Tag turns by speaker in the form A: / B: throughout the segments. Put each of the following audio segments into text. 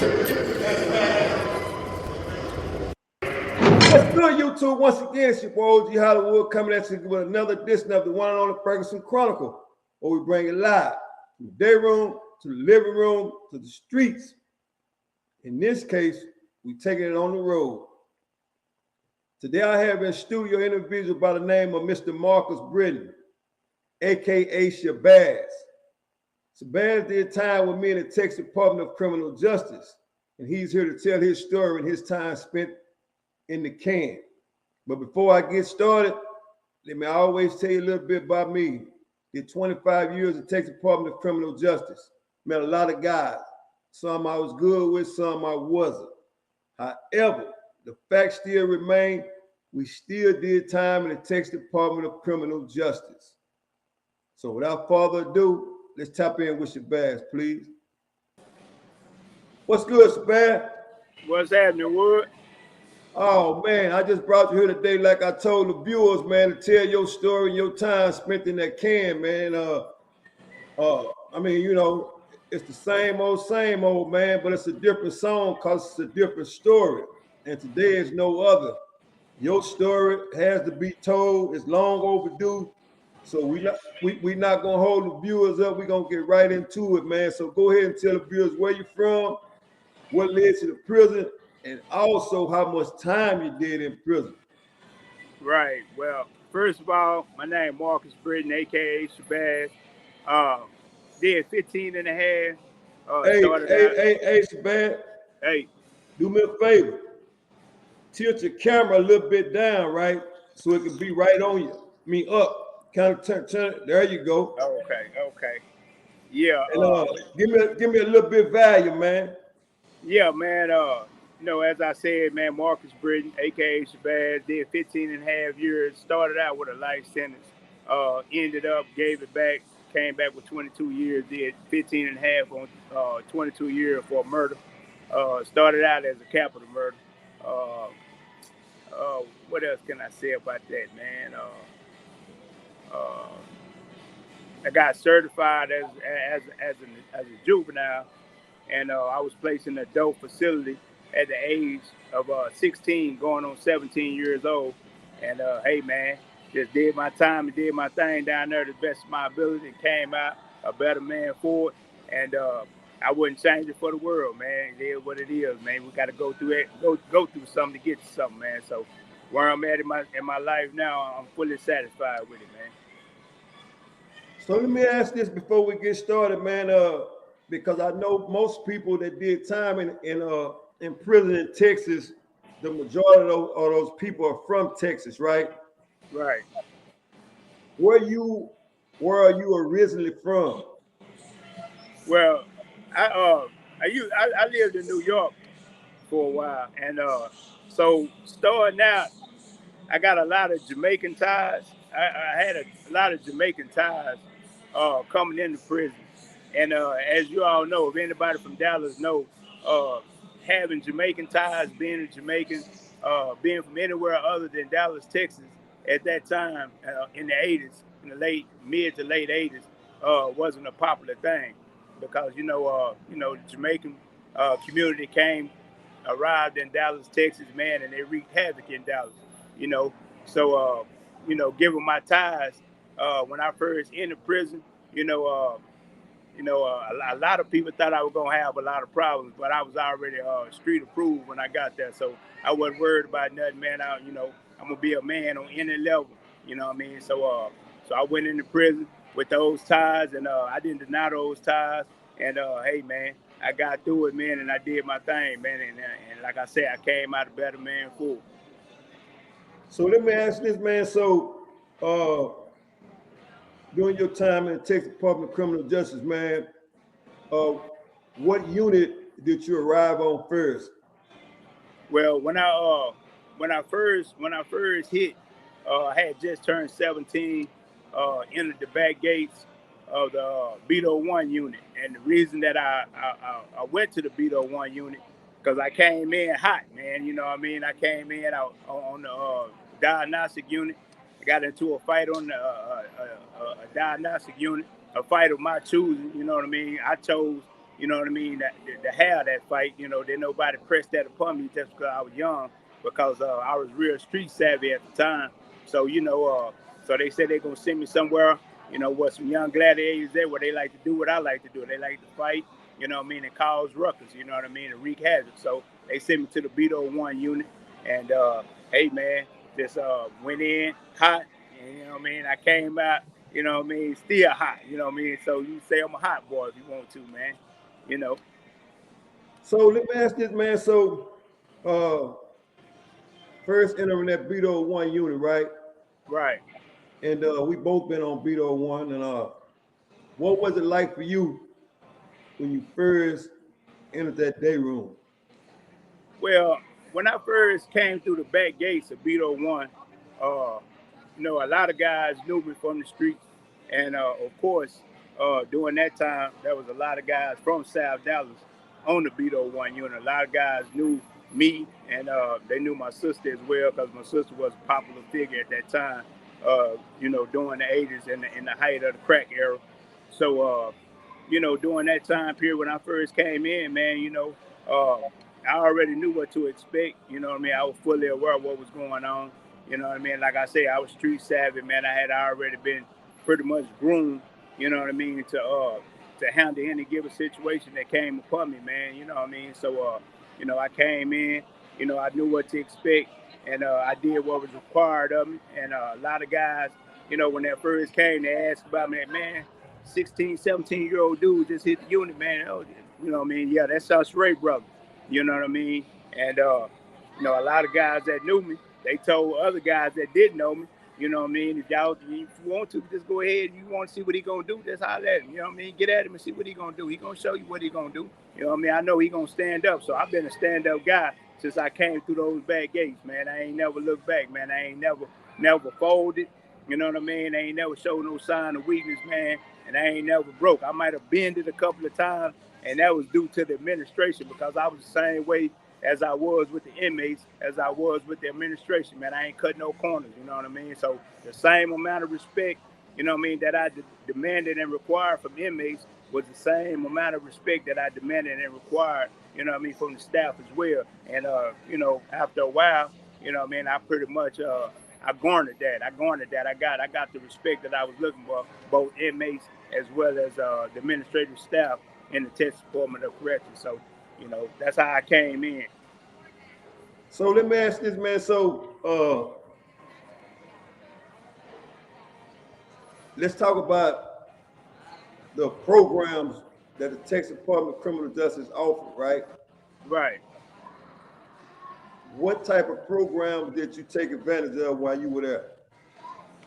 A: What's good, YouTube? Once again, it's your boy OG Hollywood coming at you with another edition of the one and only Ferguson Chronicles, where we bring it live from the day room to the living room to the streets. In this case, we taking it on the road. Today, I have in studio an individual by the name of Mr. Marcus Britton, aka Shabazz. Shabazz did time with me in the Texas Department of Criminal Justice, and he's here to tell his story and his time spent in the can. But before I get started, let me always tell you a little bit about me. Did 25 years in Texas Department of Criminal Justice. Met a lot of guys. Some I was good with, some I wasn't. However, the fact still remain, we still did time in the Texas Department of Criminal Justice. So without further ado, let's tap in with Shabazz, please. What's good, Shabazz?
B: What's happening, Wood?
A: Oh man, I just brought you here today, like I told the viewers, man, to tell your story and your time spent in that can, man. I mean, you know, it's the same old, man, but it's a different song because it's a different story. And today is no other. Your story has to be told. It's long overdue. So we're not gonna hold the viewers up. We're gonna get right into it, man. So go ahead and tell the viewers where you're from, what led to the prison, and also how much time you did in prison.
B: Right. Well, first of all, my name is Marcus Britton, a.k.a. Shabazz. Did 15 and a half.
A: Hey, Shabazz.
B: Hey.
A: Do me a favor. Tilt your camera a little bit down, right? So it can be right on you. I mean, up. Kind of turn it. There you go.
B: Okay. Yeah.
A: And give me a little bit of value, man.
B: Yeah, man. You know, as I said, man, Marcus Britton, a.k.a. Shabazz, did 15 and a half years. Started out with a life sentence. Ended up, gave it back, came back with 22 years. Did 15 and a half on 22 years for murder. Started out as a capital murder. What else can I say about that, man? I got certified as a juvenile, and I was placed in an adult facility at the age of 16, going on 17 years old. And hey, man, just did my time and did my thing down there to the best of my ability, and came out a better man for it. And I wouldn't change it for the world, man. It is what it is, man. We got to go through it, go through something to get to something, man. So where I'm at in my life now, I'm fully satisfied with it, man.
A: So let me ask this before we get started, man. Because I know most people that did time in prison in Texas, the majority of those people are from Texas, right?
B: Right.
A: Where are you originally from?
B: Well, I lived in New York for a while, and so starting out, I got a lot of Jamaican ties. I had a lot of Jamaican ties coming into prison, and as you all know, if anybody from Dallas know, having Jamaican ties, being a Jamaican, being from anywhere other than Dallas, Texas, at that time in the 80s, in the mid to late 80s, wasn't a popular thing, because the Jamaican community arrived in Dallas, Texas, man, and they wreaked havoc in Dallas, you know. So given my ties, when I first entered prison, a lot of people thought I was gonna have a lot of problems, but I was already street approved when I got there, so I wasn't worried about nothing, man. I'm gonna be a man on any level, you know what I mean? So I went into prison with those ties, and I didn't deny those ties. And hey, man, I got through it, man, and I did my thing, man. And like I said, I came out a better man for it.
A: So let me ask this, man. So during your time in the Texas Department of Criminal Justice, man, what unit did you arrive on first?
B: Well, when I first hit, I had just turned 17, entered the back gates of the Beto 1 unit. And the reason that I went to the Beto 1 unit, because I came in hot, man. You know what I mean? I came in on the diagnostic unit. I got into a fight on the a diagnostic unit, a fight of my choosing. You know what I mean? I chose you know what I mean, to have that fight. You know, then nobody pressed that upon me just because I was young, because I was real street savvy at the time. So, you know, so they said they're going to send me somewhere, you know, with some young gladiators there where they like to do what I like to do. They like to fight, you know what I mean, and cause ruckus, you know what I mean, and wreak havoc. So they sent me to the B-01 unit. And, hey, man, just went in hot. And, you know what I mean, I came out, you know what I mean, still hot, you know what I mean. So you say I'm a hot boy if you want to, man, you know.
A: So let me ask this, man. So first entering that B-01 unit, right?
B: Right.
A: And we both been on B-01. And what was it like for you when you first entered that day room?
B: Well, when I first came through the back gates of B-01, you know, a lot of guys knew me from the streets. And of course, during that time, there was a lot of guys from South Dallas on the B-01 unit. A lot of guys knew me, and they knew my sister as well, because my sister was a popular figure at that time, you know, during the 80s and in the height of the crack era. So, you know, during that time period when I first came in, man, you know, I already knew what to expect. You know what I mean? I was fully aware of what was going on. You know what I mean? Like I say, I was street savvy, man. I had already been pretty much groomed, you know what I mean, to handle any given situation that came upon me, man. You know what I mean? So, you know, I came in, you know, I knew what to expect, and I did what was required of me. And a lot of guys, you know, when that first came, they asked about me, man, 16, 17-year-old dude just hit the unit, man. Oh, you know what I mean? Yeah, that's our straight brother. You know what I mean? And, you know, a lot of guys that knew me, they told other guys that didn't know me, you know what I mean? If you want to, just go ahead. You want to see what he going to do, just holler at him. You know what I mean? Get at him and see what he going to do. He going to show you what he going to do. You know what I mean? I know he going to stand up. So I've been a stand-up guy since I came through those back gates, man. I ain't never looked back, man. I ain't never folded. You know what I mean? I ain't never showed no sign of weakness, man. And I ain't never broke. I might have bended a couple of times, and that was due to the administration, because I was the same way as I was with the inmates, as I was with the administration, man. I ain't cut no corners, you know what I mean? So the same amount of respect, you know what I mean, that I demanded and required from inmates was the same amount of respect that I demanded and required, you know what I mean, from the staff as well. And, you know, after a while, you know what I mean, I pretty much, I garnered that. I got the respect that I was looking for, both inmates as well as the administrative staff in the Texas Department of Corrections. So, you know, that's how I came in.
A: So let me ask this, man. So let's talk about the programs that the Texas Department of Criminal Justice offer, right?
B: Right.
A: What type of programs did you take advantage of while you were there?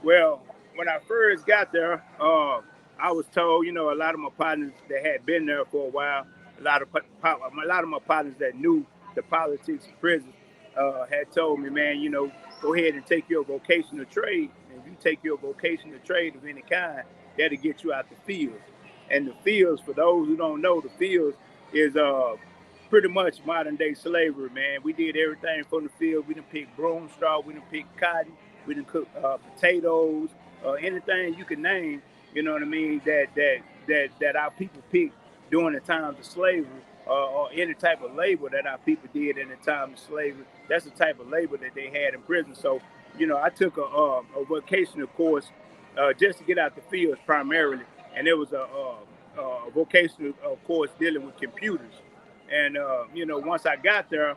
B: Well, when I first got there, I was told, you know, a lot of my partners that had been there for a while, a lot of my partners that knew the politics of prison, had told me, man, you know, go ahead and take your vocational trade. And if you take your vocational trade of any kind, that'll get you out the fields. And the fields, for those who don't know, the fields is pretty much modern day slavery, man. We did everything from the field. We didn't pick broom straw, we didn't pick cotton, we didn't cook potatoes, anything you can name. You know what I mean? That our people picked during the times of slavery, or any type of labor that our people did in the time of slavery. That's the type of labor that they had in prison. So, you know, I took a vocational course just to get out the fields primarily, and it was a vocational course dealing with computers. And you know, once I got there,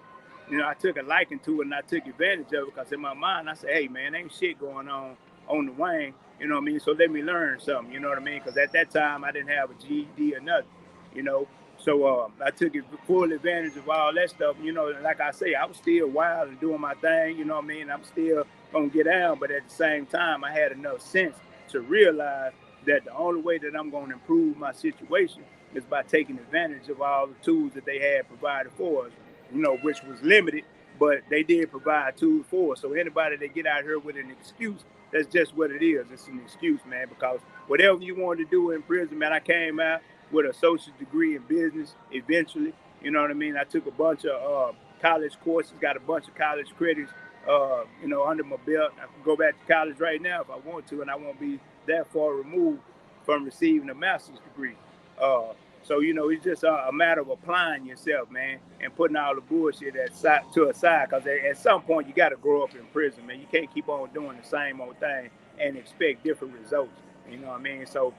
B: you know, I took a liking to it and I took advantage of it, because in my mind I said, hey man, ain't shit going on the wing, you know what I mean? So let me learn something, you know what I mean? Because at that time I didn't have a GED or nothing, you know. So I took full advantage of all that stuff, you know. And like I say, I was still wild and doing my thing, you know what I mean? I'm still gonna get down, but at the same time, I had enough sense to realize that the only way that I'm gonna improve my situation is by taking advantage of all the tools that they had provided for us, you know, which was limited, but they did provide tools for us. So anybody that get out here with an excuse, that's just what it is. It's an excuse, man, because whatever you wanted to do in prison, man, I came out with an associate degree in business eventually. You know what I mean? I took a bunch of college courses, got a bunch of college credits, you know, under my belt. I can go back to college right now if I want to, and I won't be that far removed from receiving a master's degree. Uh, So, you know, it's just a matter of applying yourself, man, and putting all the bullshit to aside. Because at some point, you got to grow up in prison, man. You can't keep on doing the same old thing and expect different results. You know what I mean? So,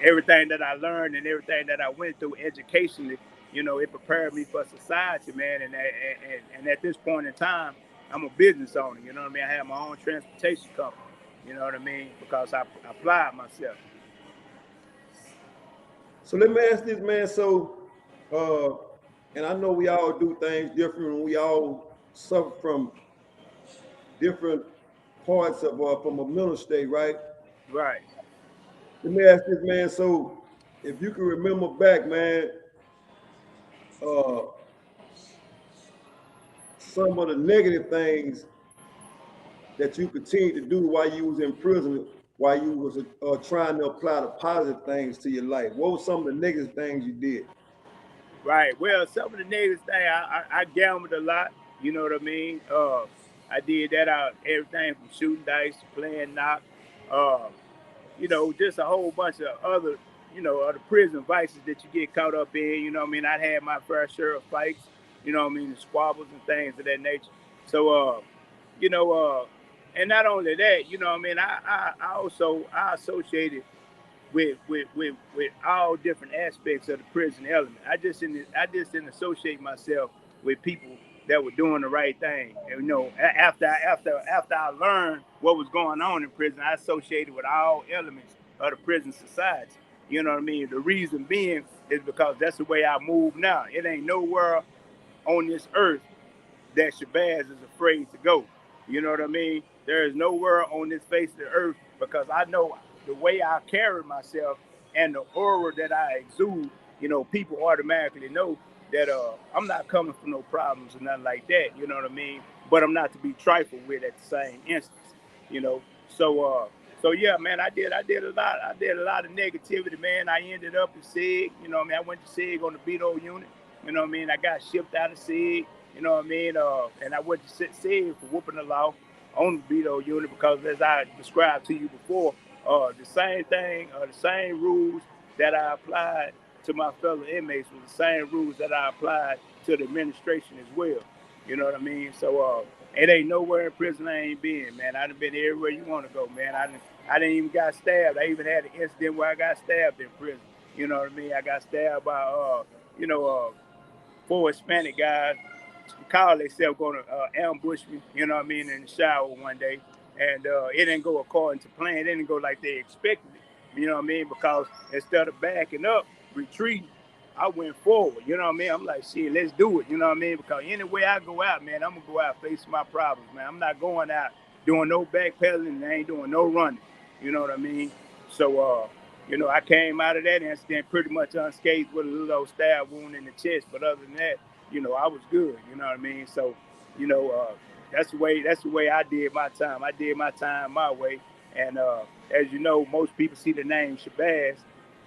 B: everything that I learned and everything that I went through educationally, you know, it prepared me for society, man. And at this point in time, I'm a business owner. You know what I mean? I have my own transportation company. You know what I mean? Because I applied myself.
A: So let me ask this, man. So, and I know we all do things different, and we all suffer from different parts of from a mental state, right?
B: Right.
A: Let me ask this, man. So, if you can remember back, man, uh, some of the negative things that you continued to do while you was in prison, while you was trying to apply the positive things to your life, what were some of the negative things you did?
B: Right. Well, some of the negative thing, I gambled a lot. You know what I mean? I did that out everything from shooting dice to playing knock. Uh, you know, just a whole bunch of other, you know, other prison vices that you get caught up in. You know what I mean? I'd had my fair share of fights. You know what I mean? The squabbles and things of that nature. So, you know, and not only that, you know what I mean? I associated with all different aspects of the prison element. I just didn't associate myself with people that were doing the right thing. And, you know, after I learned what was going on in prison, I associated with all elements of the prison society. You know what I mean? The reason being is because that's the way I move now. It ain't nowhere on this earth that Shabazz is afraid to go. You know what I mean? There is nowhere on this face of the earth, because I know the way I carry myself and the aura that I exude, you know, people automatically know that I'm not coming for no problems or nothing like that, you know what I mean? But I'm not to be trifled with at the same instance, you know. So yeah, man, I did a lot. I did a lot of negativity, man. I ended up in SIG, you know what I mean? I went to SIG on the Beto unit, you know what I mean? I got shipped out of SIG. You know what I mean? And I went to SIG for whooping the law on the Beto unit because, as I described to you before, the same thing, the same rules that I applied to my fellow inmates was the same rules that I applied to the administration as well. You know what I mean? So it ain't nowhere in prison I ain't been, man. I done been everywhere you want to go, man. I didn't even got stabbed. I even had an incident where I got stabbed in prison. You know what I mean? I got stabbed by, you know, 4 Hispanic guys call themselves going to ambush me, you know what I mean, in the shower one day. And it didn't go according to plan. It didn't go like they expected it, you know what I mean? Because instead of backing up, retreating, I went forward, you know what I mean? I'm like, shit, let's do it, you know what I mean? Because any way I go out, man, I'm going to go out facing my problems, man. I'm not going out doing no backpedaling and I ain't doing no running, you know what I mean? So, you know, I came out of that incident pretty much unscathed with a little stab wound in the chest. But other than that, you know, I was good. You know what I mean? So, you know, that's the way I did my time. I did my time my way. And as you know, most people see the name Shabazz,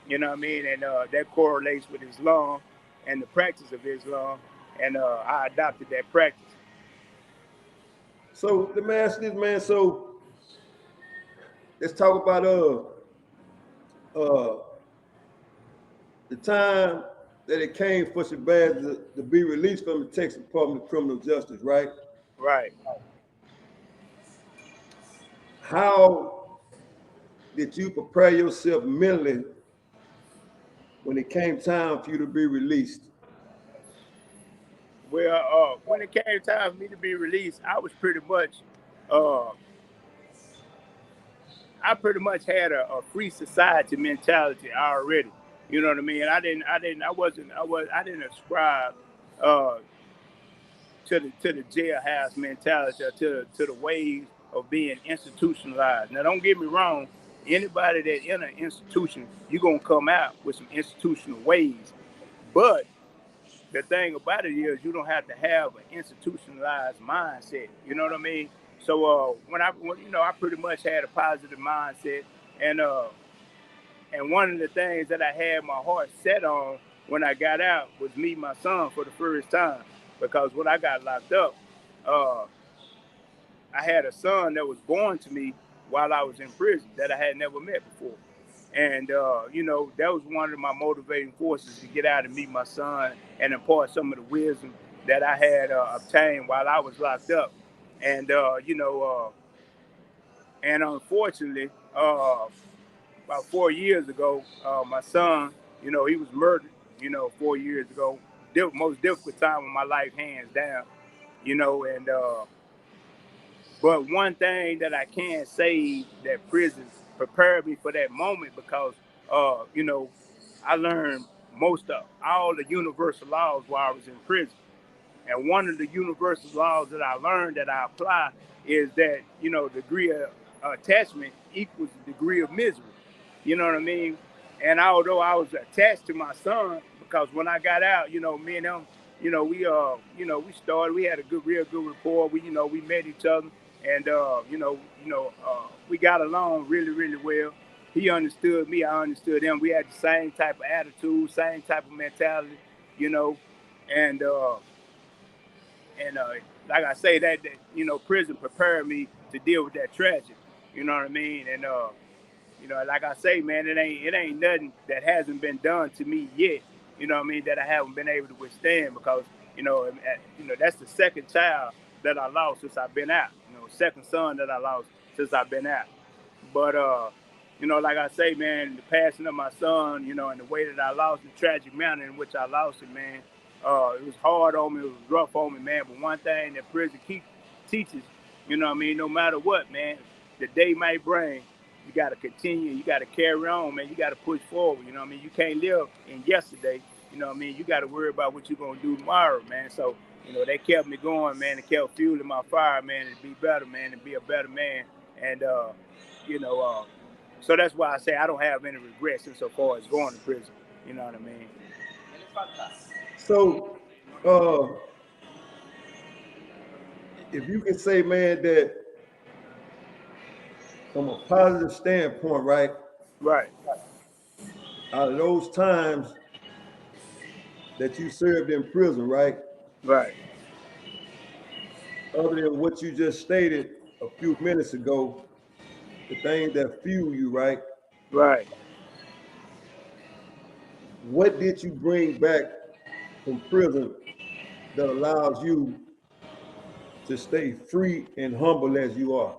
B: you know what I mean? And that correlates with Islam and the practice of Islam. And I adopted that practice.
A: So let me ask this, man. So let's talk about uh the time that it came for Shabazz to be released from the Texas Department of Criminal Justice, right?
B: Right.
A: How did you prepare yourself mentally when it came time for you to be released?
B: Well, when it came time for me to be released, uh, I pretty much had a free society mentality already. You know what I mean? I didn't ascribe uh, to the jailhouse mentality or to the ways of being institutionalized. Now, don't get me wrong. Anybody that in an institution, you're gonna come out with some institutional ways. But the thing about it is, you don't have to have an institutionalized mindset. You know what I mean? So you know, I pretty much had a positive mindset, and one of the things that I had my heart set on when I got out was meeting my son for the first time. Because when I got locked up, uh, I had a son that was born to me while I was in prison that I had never met before. And, you know, that was one of my motivating forces to get out and meet my son and impart some of the wisdom that I had obtained while I was locked up. And, you know, and unfortunately, about 4 years ago, my son, you know, he was murdered, you know, 4 years ago. Most difficult time of my life, hands down, you know. And but one thing that I can say that prison prepared me for that moment, because you know, I learned most of all the universal laws while I was in prison. And one of the universal laws that I learned that I apply is that, you know, degree of attachment equals the degree of misery. You know what I mean? And although I was attached to my son, because when I got out, you know, me and him, you know, we had a real good rapport. We met each other, and we got along really, really well. He understood me, I understood him. We had the same type of attitude, same type of mentality, you know, and like I say, that you know, prison prepared me to deal with that tragedy. You know what I mean? And you know, like I say, man, it ain't nothing that hasn't been done to me yet. You know what I mean? That I haven't been able to withstand, because that's the second child that I lost since I've been out. You know, second son that I lost since I've been out. But you know, like I say, man, the passing of my son, you know, and the way that I lost, the tragic manner in which I lost it, man, it was hard on me, it was rough on me, man. But one thing that prison teaches, you know what I mean, no matter what, man, the day might bring, you got to continue, you got to carry on, man. You got to push forward, you know what I mean? You can't live in yesterday, you know what I mean? You got to worry about what you're going to do tomorrow, man. So, you know, they kept me going, man. They kept fueling my fire, man, to be better, man, and be a better man. And, you know, so that's why I say I don't have any regrets insofar as going to prison. You know what I mean?
A: So, if you can say, man, that from a positive standpoint, right?
B: Right.
A: Out of those times that you served in prison, right?
B: Right.
A: Other than what you just stated a few minutes ago, the things that fuel you, right?
B: Right.
A: What did you bring back from prison that allows you to stay free and humble as you are?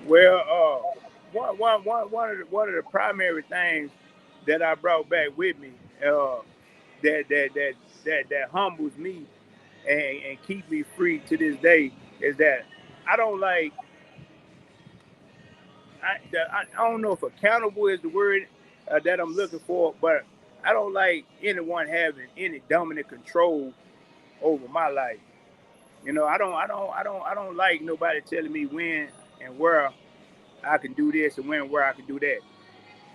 B: Well, one of the primary things that I brought back with me, that humbles me and keep me free to this day, is that I don't like. I don't know if accountable is the word that I'm looking for, but I don't like anyone having any dominant control over my life. You know, I don't like nobody telling me when and where I can do this and when and where I can do that.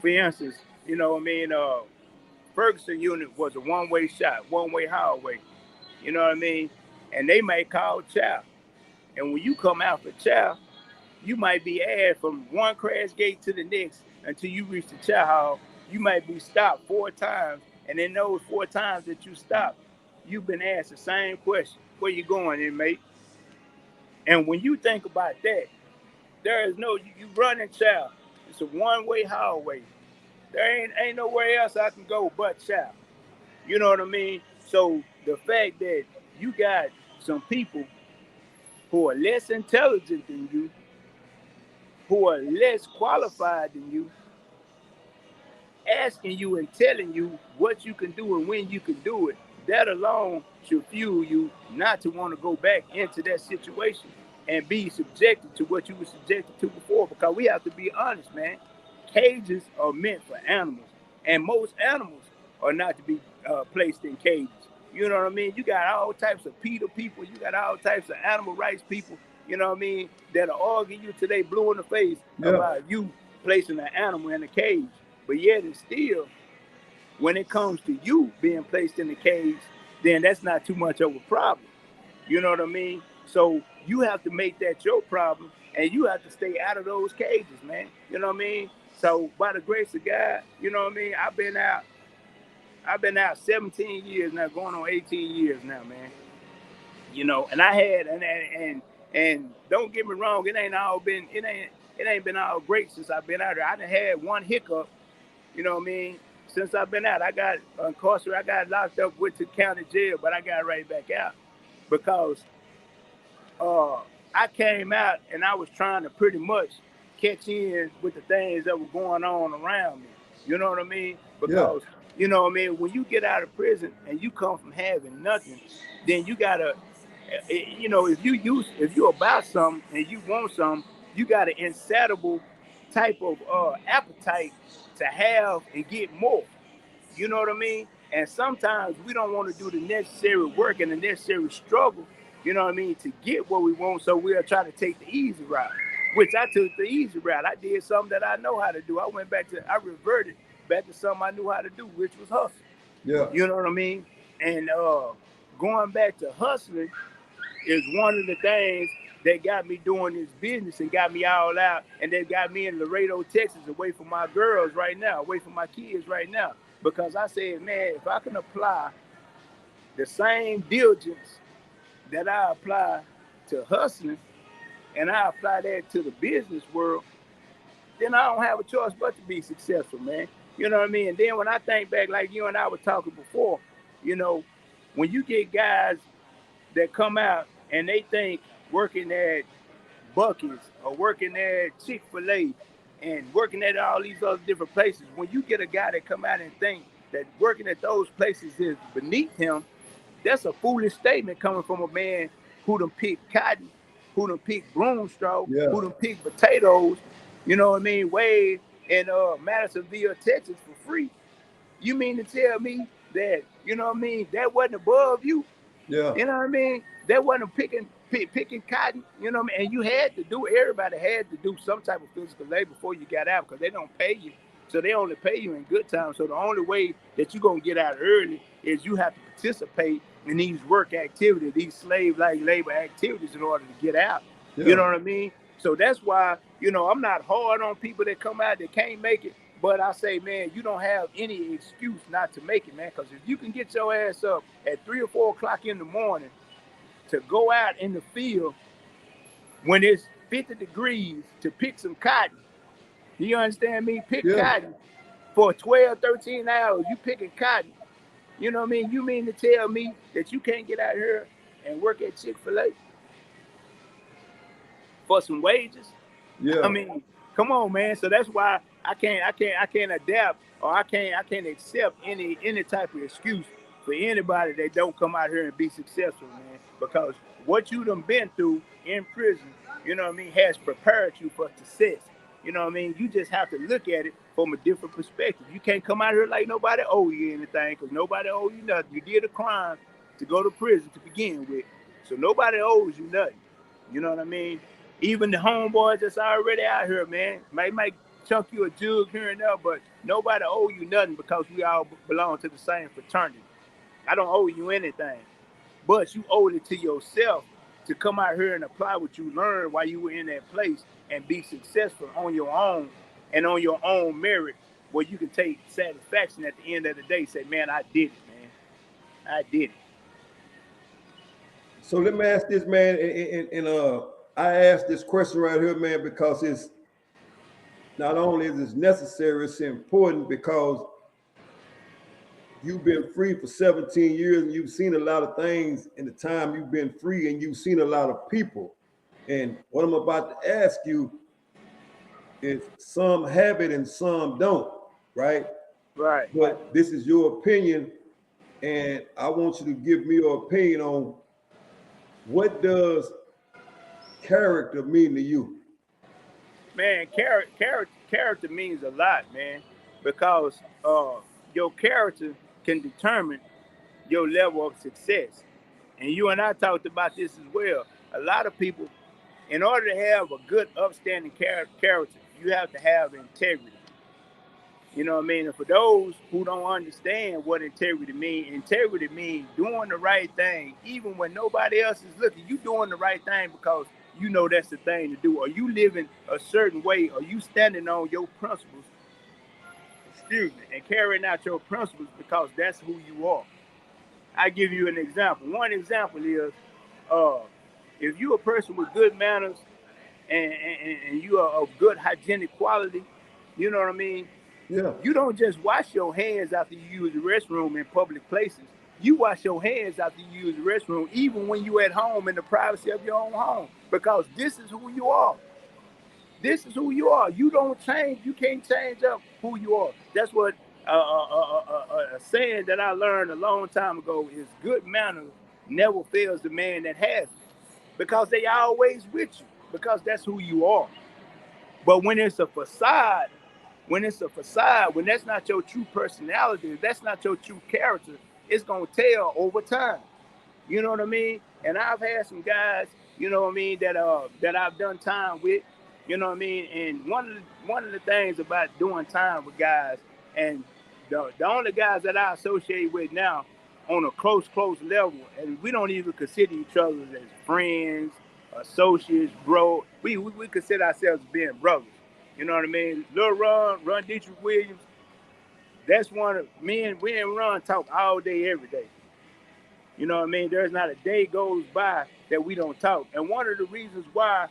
B: For instance, you know what I mean? Ferguson Unit was a one-way shot, one-way highway. You know what I mean? And they may call chow. And when you come out for chow, you might be asked from one crash gate to the next until you reach the chow hall. You might be stopped 4 times. And in those 4 times that you stopped, you've been asked the same question. Where you going, inmate? And when you think about that, there is no, you run in chow. It's a one-way highway. There ain't nowhere else I can go but chow. You know what I mean? So the fact that you got some people who are less intelligent than you, who are less qualified than you, asking you and telling you what you can do and when you can do it, that alone should fuel you not to want to go back into that situation and be subjected to what you were subjected to before. Because we have to be honest, man. Cages are meant for animals, and most animals are not to be placed in cages. You know what I mean? You got all types of PETA people, you got all types of animal rights people, you know what I mean, that are arguing you today blue in the face about you placing an animal in a cage. But yet and still, when it comes to you being placed in the cage, then that's not too much of a problem. You know what I mean? So you have to make that your problem, and you have to stay out of those cages, man. You know what I mean? So by the grace of God, you know what I mean? I've been out 17 years now, going on 18 years now, man. You know, and I had and don't get me wrong, it ain't it ain't been all great since I've been out here. I done had one hiccup, you know what I mean? Since I've been out, I got incarcerated, I got locked up, went to county jail, but I got right back out because I came out and I was trying to pretty much catch in with the things that were going on around me. You know what I mean? Because, you know what I mean, when you get out of prison and you come from having nothing, then you gotta, you know, if you about something and you want something, you got an insatiable type of appetite to have and get more. You know what I mean? And sometimes we don't want to do the necessary work and the necessary struggle, you know what I mean, to get what we want. So we'll try to take the easy route, which I took the easy route. I did something that I know how to do. I reverted back to something I knew how to do, which was hustle.
A: Yeah.
B: You know what I mean? And going back to hustling is one of the things that got me doing this business and got me all out. And they got me in Laredo, Texas, away from my girls right now, away from my kids right now. Because I said, man, if I can apply the same diligence that I apply to hustling and I apply that to the business world, then I don't have a choice but to be successful, man. You know what I mean? And then when I think back, like you and I were talking before, you know, when you get guys that come out and they think working at Buc-ee's or working at Chick-fil-A and working at all these other different places, when you get a guy that come out and think that working at those places is beneath him, that's a foolish statement coming from a man who done picked cotton, who done picked broom straw, who done picked potatoes, you know what I mean, way in Madisonville, Texas for free. You mean to tell me that, you know what I mean, that wasn't above you?
A: Yeah.
B: You know what I mean? That wasn't picking cotton, you know what I mean? And you had to do, everybody had to do some type of physical labor before you got out because they don't pay you. So they only pay you in good times. So the only way that you're going to get out early is you have to participate in these work activities, these slave-like labor activities in order to get out. Yeah. You know what I mean? So that's why, you know, I'm not hard on people that come out that can't make it. But I say, man, you don't have any excuse not to make it, man. Because if you can get your ass up at 3 or 4 o'clock in the morning to go out in the field when it's 50 degrees to pick some cotton, you understand me? Pick cotton for 12, 13 hours. You picking cotton. You know what I mean? You mean to tell me that you can't get out here and work at Chick-fil-A for some wages? Yeah. I mean, come on, man. So that's why I can't adapt, or I can't accept any type of excuse for anybody that don't come out here and be successful, man. Because what you done been through in prison, you know what I mean, has prepared you for success. You know what I mean? You just have to look at it from a different perspective. You can't come out here like nobody owe you anything, because nobody owe you nothing. You did a crime to go to prison to begin with. So nobody owes you nothing. You know what I mean? Even the homeboys that's already out here, man, might chunk you a jug here and there, but nobody owe you nothing because we all belong to the same fraternity. I don't owe you anything, but you owe it to yourself to come out here and apply what you learned while you were in that place and be successful on your own and on your own merit, where you can take satisfaction at the end of the day. Say, man, I did it, man. I did it.
A: So let me ask this, man, and I asked this question right here, man, because it's not only is it necessary, it's important because you've been free for 17 years and you've seen a lot of things in the time you've been free, and you've seen a lot of people. And what I'm about to ask you is some have it and some don't, right?
B: Right.
A: But this is your opinion, and I want you to give me your opinion on what does character mean to you?
B: Man, character means a lot, man, because your character can determine your level of success. And you and I talked about this as well. A lot of people, in order to have a good, upstanding character, you have to have integrity. You know what I mean? And for those who don't understand what integrity means doing the right thing, even when nobody else is looking. You doing the right thing because you know that's the thing to do. Or you living a certain way, or you standing on your principles, and carrying out your principles because that's who you are. I give you an example. One example is, if you're a person with good manners and you are of good hygienic quality, you know what I mean?
A: Yeah.
B: You don't just wash your hands after you use the restroom in public places. You wash your hands after you use the restroom, even when you're at home in the privacy of your own home, because this is who you are. This is who you are. You don't change. You can't change up who you are. That's what a saying that I learned a long time ago is good manners never fails the man that has it, because they always with you, because that's who you are. But when it's a facade, when that's not your true personality, that's not your true character, it's gonna tell over time. You know what I mean? And I've had some guys, you know what I mean, that I've done time with, you know what I mean. And one of the things about doing time with guys, and the only guys that I associate with now on a close level, and we don't even consider each other as friends, associates, bro. We consider ourselves being brothers. You know what I mean? Lil Ron Dietrich Williams. That's one of me and Ron talk all day, every day. You know what I mean? There's not a day goes by that we don't talk. And one of the reasons why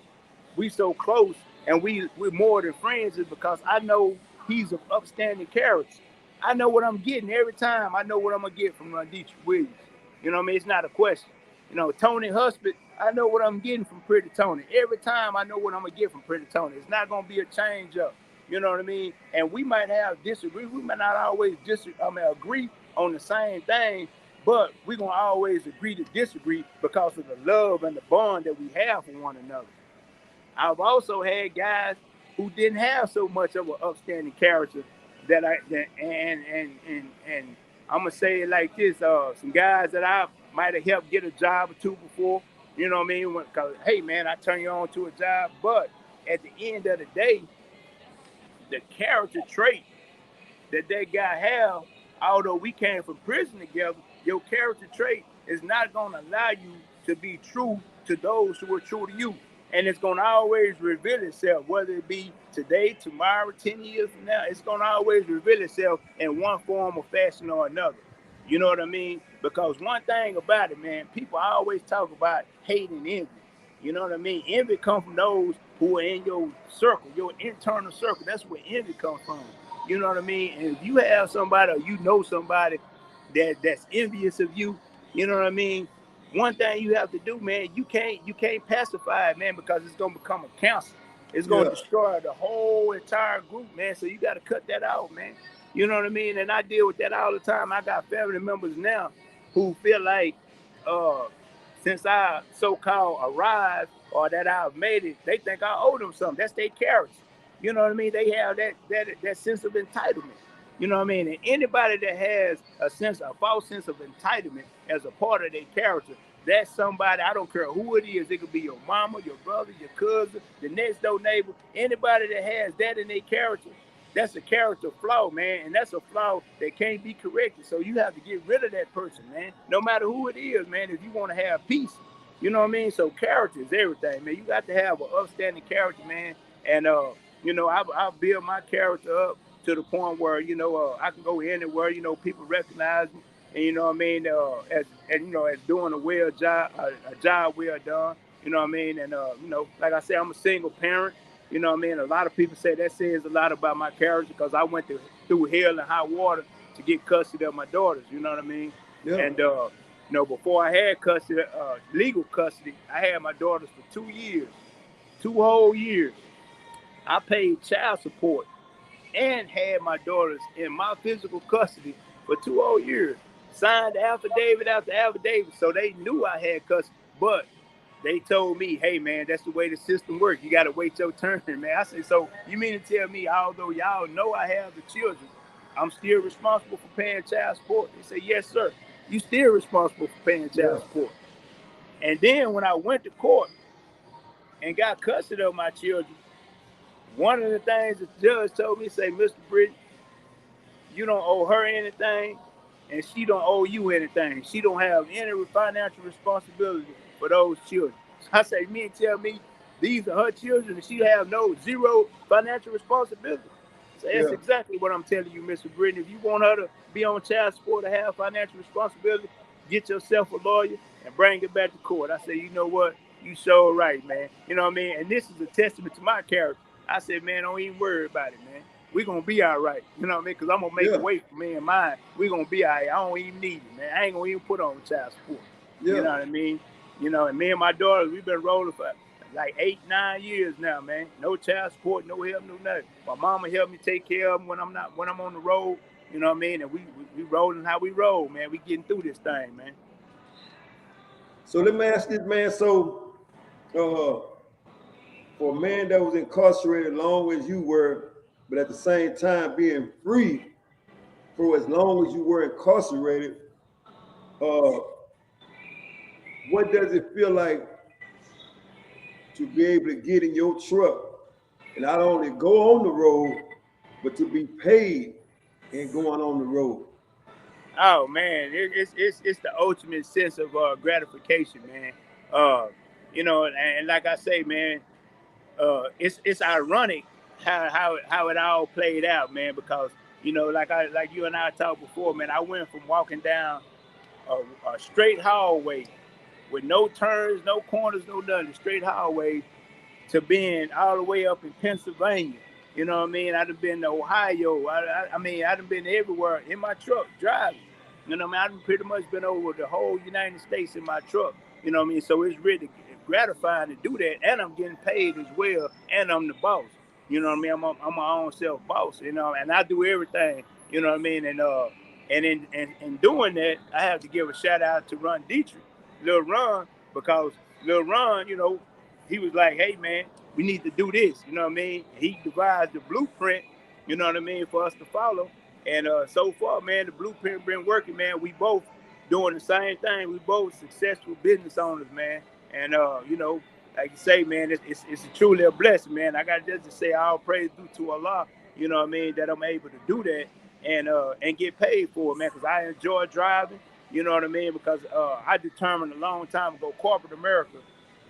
B: we so close and we're more than friends is because I know he's an upstanding character. I know what I'm getting every time. I know what I'm gonna get from Dietrich Williams. You know what I mean? It's not a question. You know, Tony Husband, I know what I'm getting from Pretty Tony. Every time I know what I'm gonna get from Pretty Tony. It's not gonna be a change up. You know what I mean? And we might have disagree. We might not always agree on the same thing, but we're gonna always agree to disagree because of the love and the bond that we have for one another. I've also had guys who didn't have so much of an upstanding character and I'm gonna say it like this: some guys that I might have helped get a job or two before. You know what I mean? Because hey man, I turn you on to a job, but at the end of the day, the character trait that guy have, although we came from prison together, your character trait is not going to allow you to be true to those who are true to you. And it's going to always reveal itself, whether it be today, tomorrow, 10 years from now, it's going to always reveal itself in one form or fashion or another. You know what I mean? Because one thing about it, man, people always talk about hate and envy. You know what I mean? Envy comes from those who are in your circle, your internal circle. That's where envy comes from. You know what I mean? And if you have somebody or you know somebody that's envious of you, you know what I mean? One thing you have to do, man, you can't pacify it, man, because it's gonna become a cancer. It's gonna destroy the whole entire group, man. So you gotta cut that out, man. You know what I mean? And I deal with that all the time. I got family members now who feel like since I so-called arrived or that I've made it, they think I owe them something. That's their character. You know what I mean? They have that sense of entitlement. You know what I mean? And anybody that has a false sense of entitlement as a part of their character, that's somebody, I don't care who it is. It could be your mama, your brother, your cousin, the next door neighbor. Anybody that has that in their character, that's a character flaw, man. And that's a flaw that can't be corrected. So you have to get rid of that person, man. No matter who it is, man, if you want to have peace. You know what I mean? So character is everything, man. You got to have an upstanding character, man. And, you know, I build my character up to the point where, you know, I can go anywhere, you know, people recognize me. And, you know what I mean? As doing a job well done. You know what I mean? And, you know, like I said, I'm a single parent. You know what I mean? A lot of people say that says a lot about my character because I went through hell and high water to get custody of my daughters. You know what I mean? Yeah. And, you know, before I had custody, legal custody, I had my daughters for 2 years, 2 whole years. I paid child support and had my daughters in my physical custody for 2 whole years. Signed affidavit after affidavit, so they knew I had custody. But they told me, hey, man, that's the way the system works. You got to wait your turn, man. I said, so you mean to tell me, although y'all know I have the children, I'm still responsible for paying child support? They said, yes, sir. You still responsible for paying child support. And then when I went to court and got custody of my children, one of the things the judge told me, say, Mr. Britton, you don't owe her anything, and she don't owe you anything. She don't have any financial responsibility for those children. So I say, me and tell me these are her children, and she have zero financial responsibility. So that's exactly what I'm telling you, Mr. Britton. If you want her to be on child support or have financial responsibility, get yourself a lawyer and bring it back to court. I say, you know what? You so right, man. You know what I mean? And this is a testament to my character. I said, man, don't even worry about it, man. We're going to be all right. You know what I mean? Because I'm going to make a way for me and mine. We're going to be all right. I don't even need it, man. I ain't going to even put on child support. You know what I mean? You know, and me and my daughter, we've been rolling for like 8, 9 years now, man. No child support, no help, no nothing. My mama helped me take care of them when I'm on the road. You know what I mean? And we rolling how we roll, man. We getting through this thing, man.
A: So let me ask this, man. So for a man that was incarcerated long as you were, but at the same time being free for as long as you were incarcerated, what does it feel like to be able to get in your truck and not only go on the road, but to be paid in going on the road?
B: Oh man, it's the ultimate sense of gratification, man. You know, and like I say, man, it's ironic how it all played out, man. Because you know, like you and I talked before, man. I went from walking down a straight hallway with no turns, no corners, no nothing, straight hallway, to being all the way up in Pennsylvania. You know what I mean? I'd have been to Ohio. I mean, I'd have been everywhere in my truck driving. You know what I mean? I've pretty much been over the whole United States in my truck. You know what I mean? So it's really gratifying to do that. And I'm getting paid as well. And I'm the boss. You know what I mean? I'm my own self boss, you know, and I do everything. You know what I mean? And in doing that, I have to give a shout out to Ron Dietrich, Lil Ron, because Lil Ron, you know, he was like, hey, man, we need to do this. You know what I mean? He devised the blueprint, you know what I mean, for us to follow. And so far, man, the blueprint been working, man. We both doing the same thing. We both successful business owners, man. And, you know, like you say, man, it's truly a blessing, man. I got just to say all praise due to Allah, you know what I mean, that I'm able to do that and get paid for it, man, because I enjoy driving, you know what I mean, because I determined a long time ago, corporate America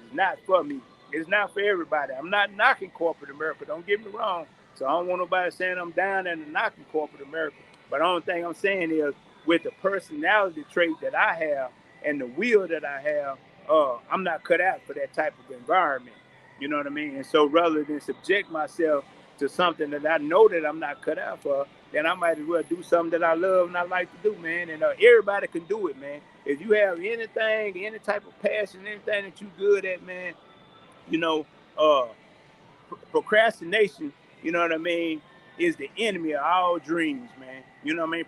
B: is not for me. It's not for everybody. I'm not knocking corporate America. Don't get me wrong. So I don't want nobody saying I'm down and knocking corporate America. But the only thing I'm saying is with the personality trait that I have and the will that I have, I'm not cut out for that type of environment. You know what I mean? And so rather than subject myself to something that I know that I'm not cut out for, then I might as well do something that I love and I like to do, man. And everybody can do it, man. If you have anything, any type of passion, anything that you're good at, man, you know, procrastination, you know what I mean, is the enemy of all dreams, man. You know what I mean?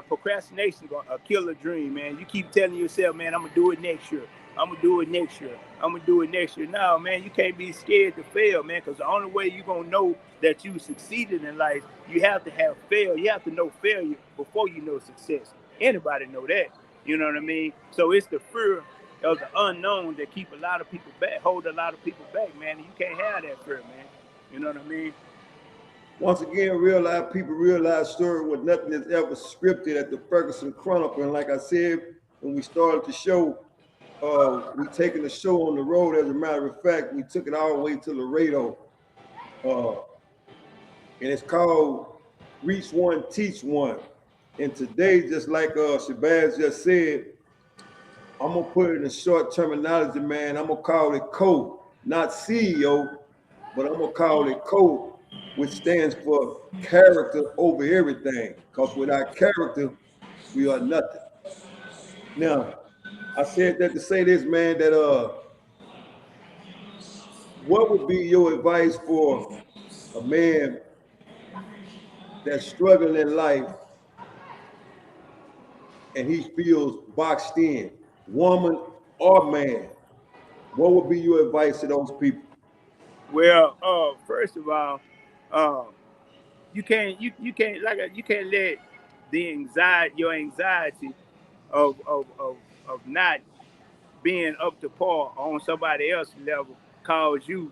B: Procrastination is a killer dream, man. You keep telling yourself, man, I'm going to do it next year. I'm going to do it next year. I'm going to do it next year. No, man, you can't be scared to fail, man, because the only way you're going to know that you succeeded in life, you have to have failure. You have to know failure before you know success. Anybody know that. You know what I mean? So it's the fear of the unknown that keep a lot of people back, hold a lot of people back, man. And you can't have that fear, man. You know what I mean?
A: Once again, people realize story was nothing is ever scripted at the Ferguson Chronicle. And like I said, when we started the show, we taking the show on the road. As a matter of fact, we took it all the way to Laredo. And it's called Reach One, Teach One. And today, just like Shabazz just said, I'm going to put it in short terminology, man. I'm going to call it CODE, not CEO, but I'm going to call it CODE, which stands for character over everything. Because without character, we are nothing. Now, I said that to say this, man, that what would be your advice for a man that's struggling in life and he feels boxed in, woman or man? What would be your advice to those people?
B: Well, first of all, you can't let your anxiety of not being up to par on somebody else's level cause you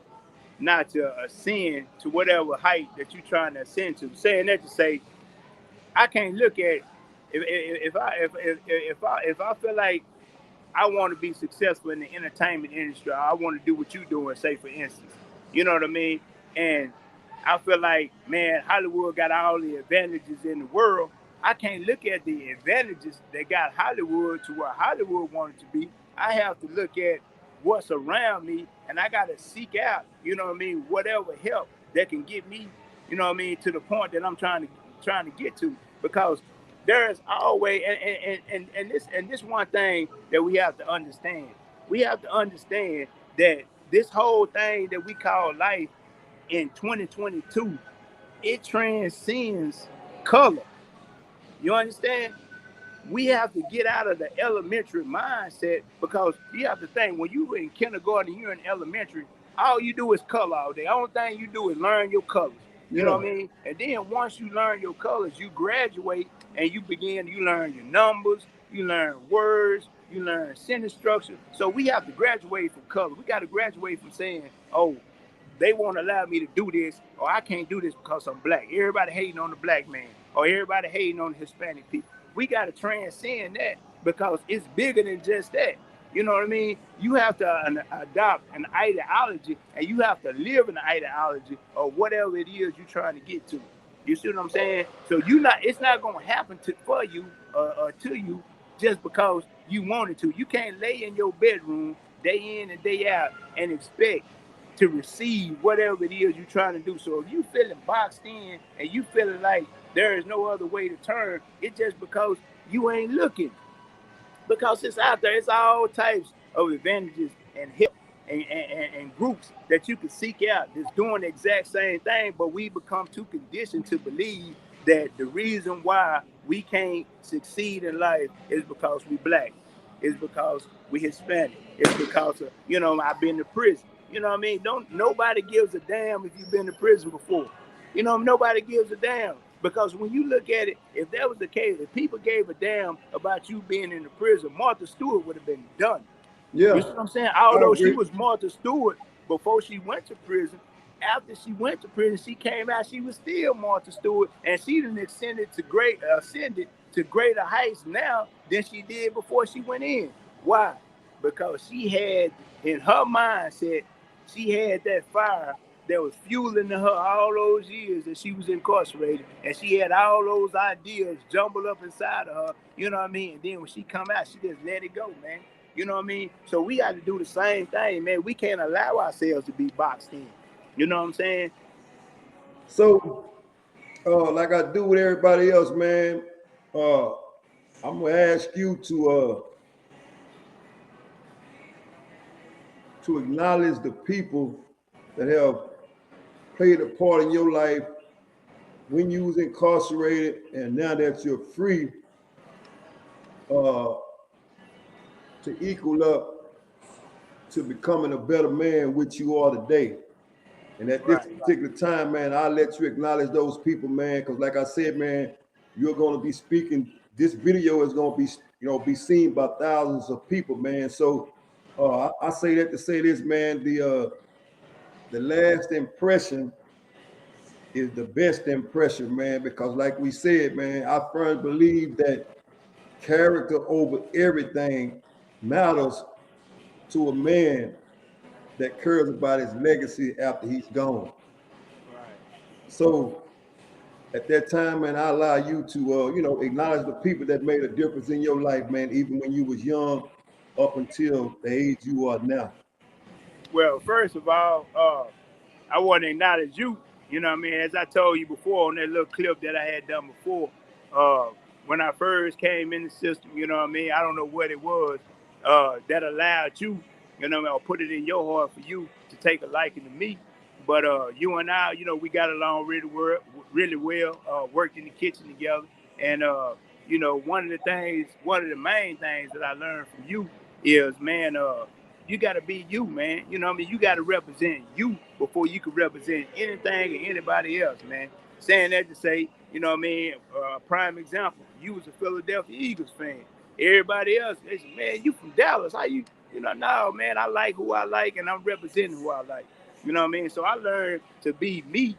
B: not to ascend to whatever height that you're trying to ascend to. Saying that to say, I can't look at if I feel like I want to be successful in the entertainment industry. I want to do what you're doing, say for instance. You know what I mean? And I feel like, man, Hollywood got all the advantages in the world. I can't look at the advantages that got Hollywood to where Hollywood wanted to be. I have to look at what's around me, and I got to seek out, you know what I mean, whatever help that can get me, you know what I mean, to the point that I'm trying to get to. Because there's always and this one thing that we have to understand. We have to understand that this whole thing that we call life in 2022, it transcends color. You understand? We have to get out of the elementary mindset, because you have to think, when you were in kindergarten, you're in elementary, all you do is color all day. Only thing you do is learn your colors. You know what I mean? And then once you learn your colors, you graduate and you learn your numbers, you learn words, you learn sentence structure. So we have to graduate from color. We got to graduate from saying, oh, they won't allow me to do this, or I can't do this because I'm black. Everybody hating on the black man, or everybody hating on the Hispanic people. We got to transcend that, because it's bigger than just that. You know what I mean? You have to adopt an ideology, and you have to live an ideology of whatever it is you're trying to get to. You see what I'm saying? So it's not going to happen for you or to you just because you wanted to. You can't lay in your bedroom day in and day out and expect to receive whatever it is you're trying to do. So if you feeling boxed in and you feeling like there is no other way to turn, it's just because you ain't looking. Because it's out there. It's all types of advantages and help and groups that you can seek out that's doing the exact same thing, but we become too conditioned to believe that the reason why we can't succeed in life is because we black. It's because we Hispanic. It's because of, I've been to prison. You know what I mean? Nobody gives a damn if you've been to prison before. Nobody gives a damn. Because when you look at it, if that was the case, if people gave a damn about you being in the prison, Martha Stewart would have been done.
A: Yeah.
B: You see what I'm saying? Although she was Martha Stewart before she went to prison, after she went to prison, she came out, she was still Martha Stewart, and she done ascended to greater heights now than she did before she went in. Why? Because she had, in her mindset, she had that fire that was fueling her all those years that she was incarcerated, and she had all those ideas jumbled up inside of her, you know what I mean? And then when she come out, she just let it go, man. You know what I mean? So we got to do the same thing, man. We can't allow ourselves to be boxed in. You know what I'm saying?
A: So, like I do with everybody else, man, I'm gonna ask you to acknowledge the people that have played a part in your life when you was incarcerated, and now that you're free, to equal up to becoming a better man, which you are today. And at this particular time, man, I'll let you acknowledge those people, man, because like I said, man, you're going to be speaking. This video is going to be, be seen by thousands of people, man. So I say that to say this, man, the last impression is the best impression, man, because like we said, man, I firmly believe that character over everything matters to a man that cares about his legacy after he's gone. Right. So at that time, man, I allow you to, acknowledge the people that made a difference in your life, man, even when you was young up until the age you are now.
B: Well, first of all, I want to acknowledge you. You know what I mean? As I told you before on that little clip that I had done before, when I first came in the system, you know what I mean? I don't know what it was that allowed you, you know what I mean, or put it in your heart for you to take a liking to me. But you and I, we got along really well, worked in the kitchen together. And, one of the main things that I learned from you is, man, you got to be you, man. You know what I mean? You got to represent you before you can represent anything or anybody else, man. Saying that to say, you know what I mean? Prime example, you was a Philadelphia Eagles fan. Everybody else, they say, man, you from Dallas. How you, no, man, I like who I like and I'm representing who I like. You know what I mean? So I learned to be me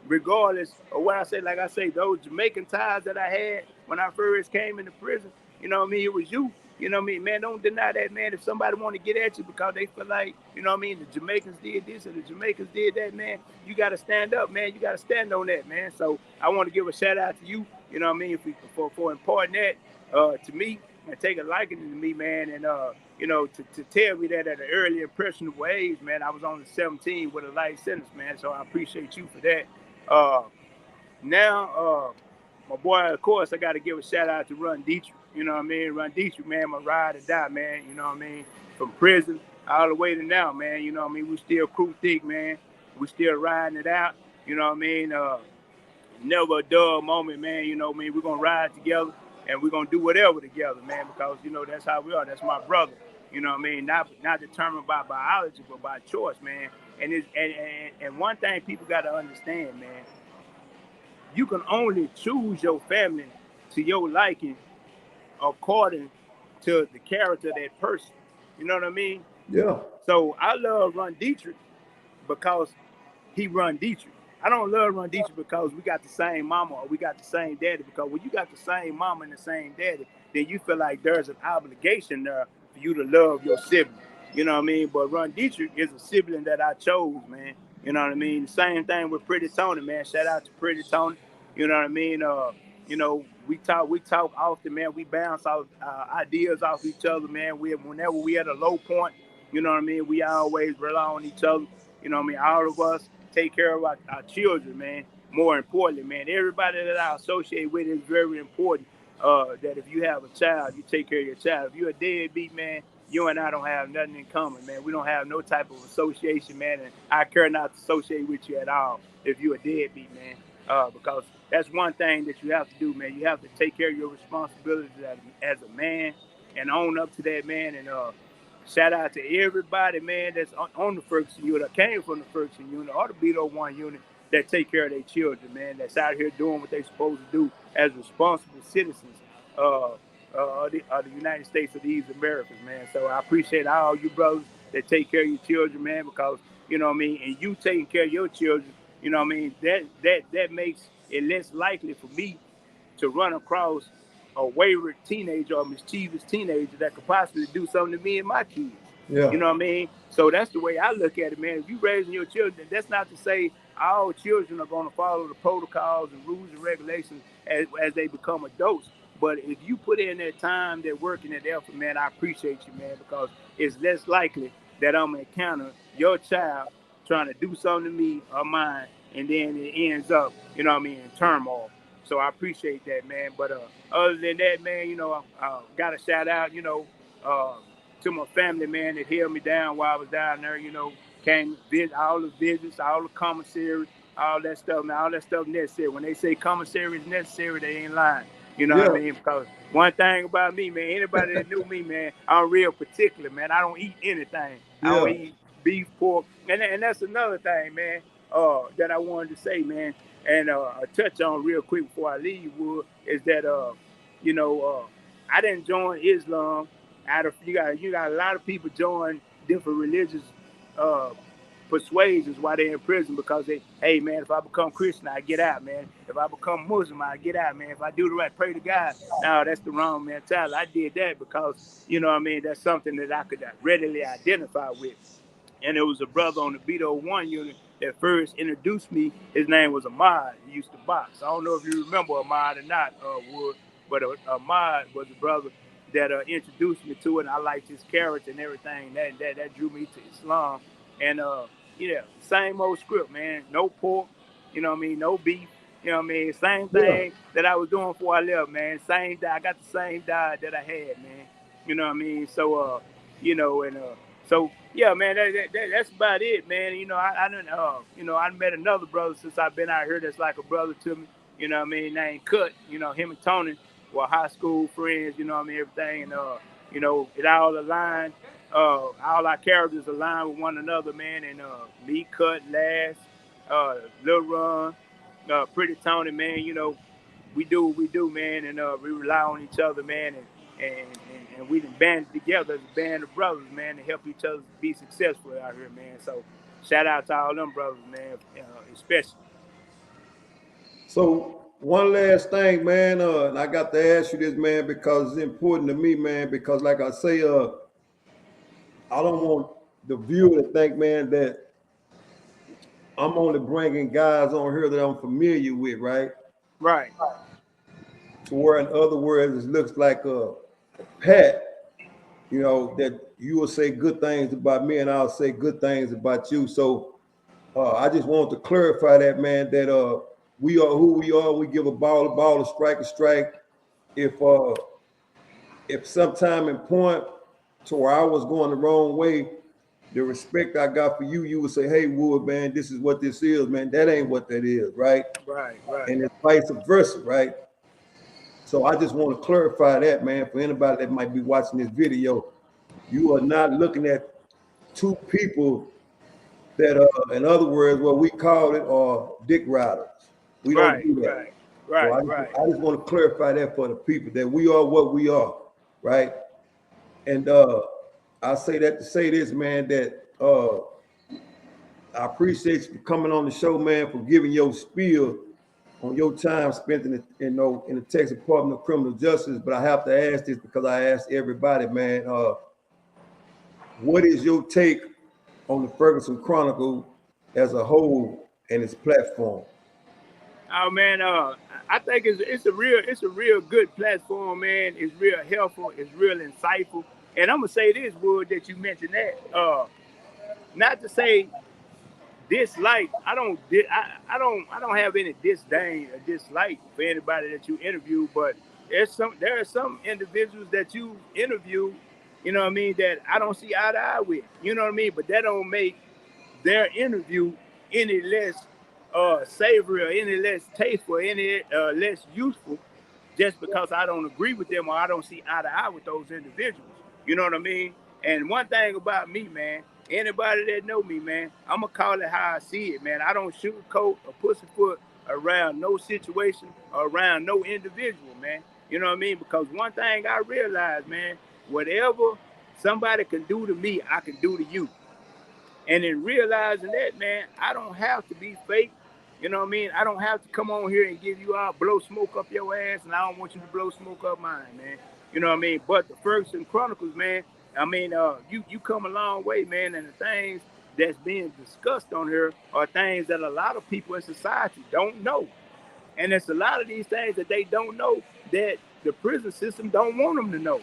B: regardless of what I say. Like I say, those Jamaican ties that I had when I first came into prison, you know what I mean? It was you. You know what I mean? Man, don't deny that, man. If somebody want to get at you because they feel like, you know what I mean, the Jamaicans did this or the Jamaicans did that, man, you got to stand up, man. You got to stand on that, man. So I want to give a shout out to you, you know what I mean, for imparting that to me. and take a liking to me, man, and you know, to tell me that at an early impressionable age, man. I was only 17 with a life sentence, man. So I appreciate you for that. Now, my boy, of course, I got to give a shout out to Run Dietrich. You know what I mean? Run Dietrich, man, my ride or die, man. You know what I mean? From prison all the way to now, man. You know what I mean? We still crew thick, man. We still riding it out. You know what I mean? Never a dull moment, man. You know what I mean? We're going to ride together and we're going to do whatever together, man, because, you know, that's how we are. That's my brother. You know what I mean? Not determined by biology, but by choice, man. And one thing people got to understand, man, you can only choose your family to your liking according to the character of that person. You know what I mean?
A: Yeah.
B: So I love Run Dietrich because he Run Dietrich. I don't love Run Dietrich because we got the same mama or we got the same daddy, because when you got the same mama and the same daddy, then you feel like there's an obligation there for you to love your sibling. You know what I mean? But Run Dietrich is a sibling that I chose, man. You know what I mean? The same thing with Pretty Tony, man. Shout out to Pretty Tony. You know what I mean? You know, we talk often, man. We bounce off ideas off each other, man. Whenever we at a low point, you know what I mean, we always rely on each other. You know what I mean? All of us take care of our children, man. More importantly, man, everybody that I associate with is very important. That if you have a child, you take care of your child. If you're a deadbeat, man, you and I don't have nothing in common, man. We don't have no type of association, man, and I care not to associate with you at all if you're a deadbeat, man. Because that's one thing that you have to do, man. You have to take care of your responsibilities as a man and own up to that, man. And shout out to everybody, man, that's on the Ferguson Unit, came from the Ferguson Unit or the B01 unit that take care of their children, man, that's out here doing what they're supposed to do as responsible citizens of the United States of these Americas, man. So I appreciate all you brothers that take care of your children, man, because, you know what I mean, and you taking care of your children, you know what I mean, that makes it less likely for me to run across a wayward teenager or mischievous teenager that could possibly do something to me and my kids.
A: Yeah.
B: You know what I mean? So that's the way I look at it, man. If you raising your children, that's not to say all children are going to follow the protocols and rules and regulations as they become adults. But if you put in that time, that work, and that effort, man, I appreciate you, man, because it's less likely that I'm going to encounter your child trying to do something to me or mine, and then it ends up, you know what I mean, in turmoil. So I appreciate that, man. But other than that, man, you know, I got to shout out, you know, to my family, man, that held me down while I was down there, you know, came visit all the visits, all the commissary, all that stuff, man, all that stuff necessary. When they say commissary is necessary, they ain't lying. You know what I mean? Because one thing about me, man, anybody that knew me, man, I'm real particular, man. I don't eat anything. I don't eat beef, pork. And that's another thing, man, that I wanted to say, man, and I touch on real quick before I leave, Wood, is that, you know, I didn't join Islam. You got a lot of people join different religious persuasions while they're in prison because hey man, if I become Christian, I get out, man. If I become Muslim, I get out, man. If I do the right, pray to God. No, that's the wrong mentality. I did that because, you know what I mean, that's something that I could readily identify with. And there was a brother on the B01 unit that first introduced me. His name was Ahmad. He used to box. I don't know if you remember Ahmad or not, Wood, but Ahmad was a brother that introduced me to it. And I liked his character and everything. That drew me to Islam. And yeah, same old script, man. No pork, you know what I mean? No beef, you know what I mean? Same thing that I was doing before I left, man. Same diet. I got the same diet that I had, man. You know what I mean? So, you know, and so yeah, man, that's about it, man. You know, I done, you know, I met another brother since I've been out here that's like a brother to me. You know what I mean? Named Cut. You know, him and Tony were high school friends. You know what I mean? Everything, and you know, it all aligned. All our characters align with one another, man. And me, Cut, Last, Lil Ron, Pretty Tony, man. You know, we do what we do, man, and we rely on each other, man, and we done banded together as a band of brothers, man, to help each other be successful out here, man. So shout out to all them brothers, man, especially.
A: So one last thing, man, and I got to ask you this, man, because it's important to me, man, because like I say, I don't want the viewer to think, man, that I'm only bringing guys on here that I'm familiar with, right?
B: Right.
A: To where, in other words, it looks like Pat, you know, that you will say good things about me and I'll say good things about you. So I just wanted to clarify that, man, that we are who we are. We give a ball, a strike, a strike. If sometime in point to where I was going the wrong way, the respect I got for you, you would say, hey, Wood, man, this is what this is, man. That ain't what that is, right?
B: Right.
A: And it's vice versa, right? So I just want to clarify that, man, for anybody that might be watching this video. You are not looking at two people that in other words, what we call it are dick riders. We don't do that. So I just want to clarify that for the people, that we are what we are, right? And I say that to say this, man, that I appreciate you for coming on the show, man, for giving your spiel on your time spent in the Texas Department of Criminal Justice. But I have to ask this because I asked everybody, man, what is your take on the Ferguson Chronicle as a whole and its platform?
B: Oh man, I think it's a real good platform, man. It's real helpful. It's real insightful. And I'm gonna say this, Wood, that you mentioned that. Not to say dislike. I don't have any disdain or dislike for anybody that you interview, but there are some individuals that you interview, you know what I mean, that I don't see eye to eye with. You know what I mean? But that don't make their interview any less savory or any less tasteful, any less useful, just because I don't agree with them or I don't see eye to eye with those individuals. You know what I mean? And one thing about me, man, anybody that know me, man, I'm going to call it how I see it, man. I don't sugarcoat or pussyfoot around no situation or around no individual, man. You know what I mean? Because one thing I realized, man, whatever somebody can do to me, I can do to you. And in realizing that, man, I don't have to be fake. You know what I mean? I don't have to come on here and give you out, blow smoke up your ass, and I don't want you to blow smoke up mine, man. You know what I mean? But the Ferguson Chronicles, man, I mean, you come a long way, man, and the things that's being discussed on here are things that a lot of people in society don't know. And it's a lot of these things that they don't know that the prison system don't want them to know.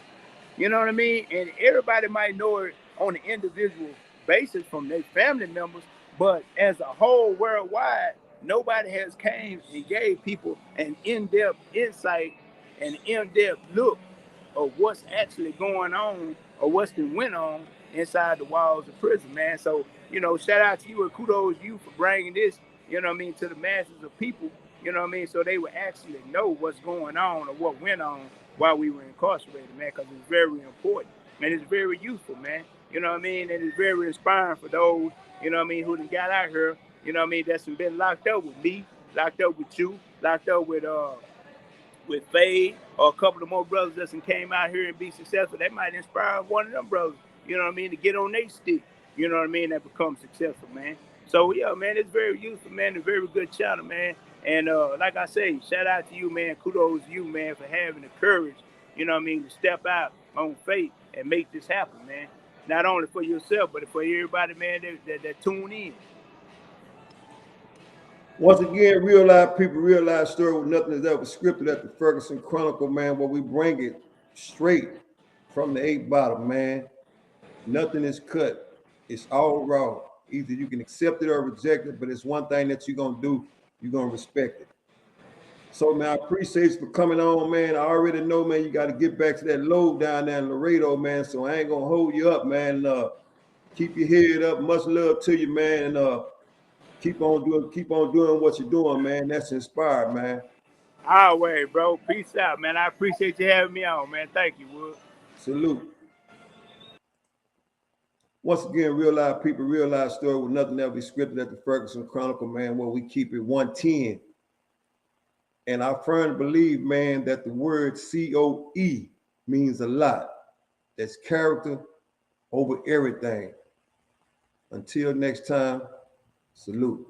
B: You know what I mean? And everybody might know it on an individual basis from their family members, but as a whole worldwide, nobody has came and gave people an in-depth insight, an in-depth look of what's actually going on or what's been went on inside the walls of prison, man. So, you know, shout out to you and kudos to you for bringing this, you know what I mean, to the masses of people, you know what I mean, so they would actually know what's going on or what went on while we were incarcerated, man, because it's very important and it's very useful, man. You know what I mean? And it's very inspiring for those, you know what I mean, who done got out here, you know what I mean, that's been locked up with me, locked up with you, locked up with Fade or a couple of more brothers that came out here and be successful. That might inspire one of them brothers, you know what I mean, to get on their stick, you know what I mean, that become successful, man. So, yeah, man, it's very useful, man, a very good channel, man. And like I say, shout out to you, man. Kudos to you, man, for having the courage, you know what I mean, to step out on faith and make this happen, man. Not only for yourself, but for everybody, man, that tune in.
A: Once again, real life people, real life story with nothing is ever scripted at the Ferguson Chronicle, man, where we bring it straight from the 8 bottom, man. Nothing is cut. It's all raw. Either you can accept it or reject it, but it's one thing that you're going to do. You're going to respect it. So, man, I appreciate you for coming on, man. I already know, man, you got to get back to that load down there in Laredo, man, so I ain't going to hold you up, man. Keep your head up. Much love to you, man, and keep on doing what you're doing, man. That's inspired, man.
B: Always, bro. Peace out, man. I appreciate you having me on, man. Thank you, Wood.
A: Salute. Once again, real life people, real life story with nothing ever scripted at the Ferguson Chronicle, man, where we keep it 110. And I firmly believe, man, that the word COE means a lot. That's character over everything. Until next time, salute.